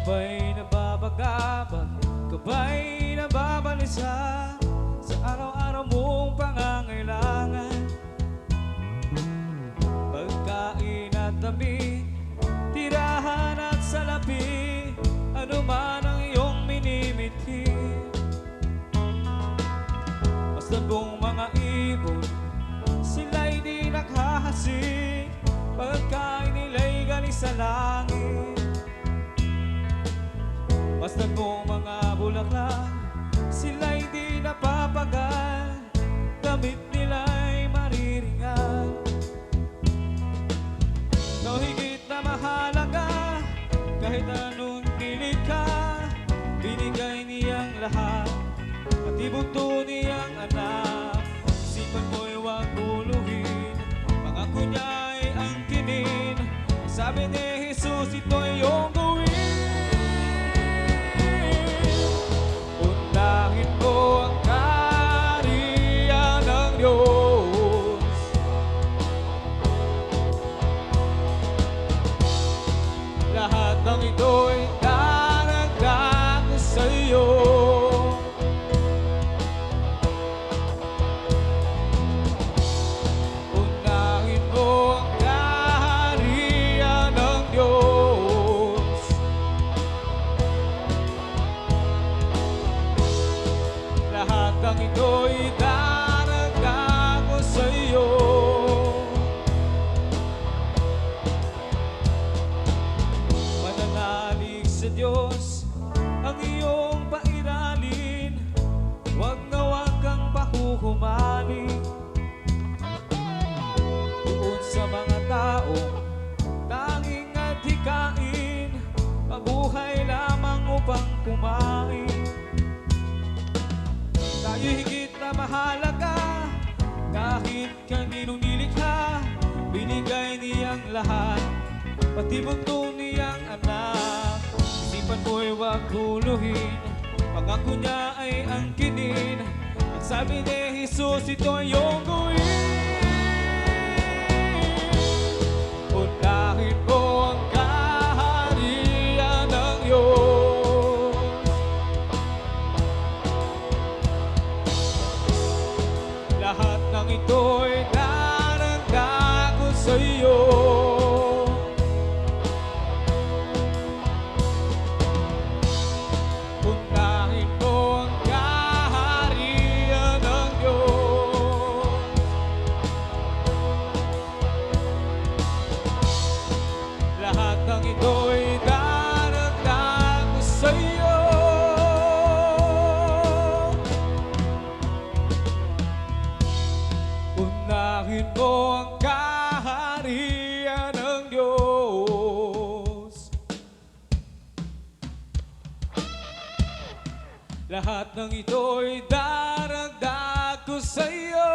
ba'y nababagabag? Ka ba'y nababalisa sa araw-araw mong pangangailangan? Pagkain at damit, tirahan at salapi, ano man ang iyong minimithi. Basta buong mga ibon, sila'y di naghahasik, pagkain nila'y galing sa langit. Basta buong mga bulaklak, sila'y di napapagal, damit nila'y mariringan. Ikaw higit na mahalaga, kahit anong nilikha, binigay niyang lahat, pati buto niyang anak. Isipan mo'y huwag uluhin, pangako niya'y angkinin. Sabi ni Jesus, ito'y iyong gawin. Unahin mo ang kaharian ng Diyos. Lahat ng ito'y daragdag ko sa iyo. Unahin mo ang kaharian ng Diyos. Lahat ng ito'y daragdag ko sa iyo. Mananalig sa Diyos ang iyong pairalin, huwag na huwag kang pahuhumaling. Doon sa mga taong tanging adhikain, mabuhay lamang upang kumain. Tayo higit na mahalaga, kahit kaninong nilikha, binigay niyang lahat, pati bunto niyang anak. Isipan mo'y huwag huluhin, pangako niya ay angkinin. At sabi ni Jesus, ito ay iyong gawin. Unahin mo ang kaharian ng Diyos. Lahat ng ito'y daragdag ko sa iyo. Unahin mo ang kaharian ng Diyos. Lahat ng ito'y daragdag ko sa iyo. Unahin mo ang kaharian ng Diyos. Lahat ng ito'y daragdag ko sa iyo.